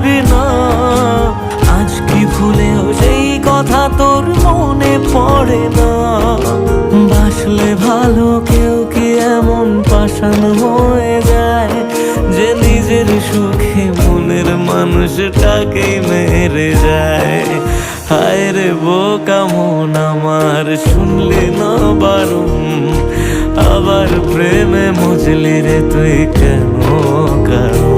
বুঝবি না। আজ কি ভুলেও সেই কথা তোর মনে পড়ে না? বাসলে ভালো কেউ কি এমন পাষাণ হয়ে যায় যে নিজের সুখে মনের মানুষটাকেই মেরে যায়? হায় রে বোকা মন আমার, শুনলি না বারণ, আবার প্রেমে মজলি রে তুই কেন কারণ?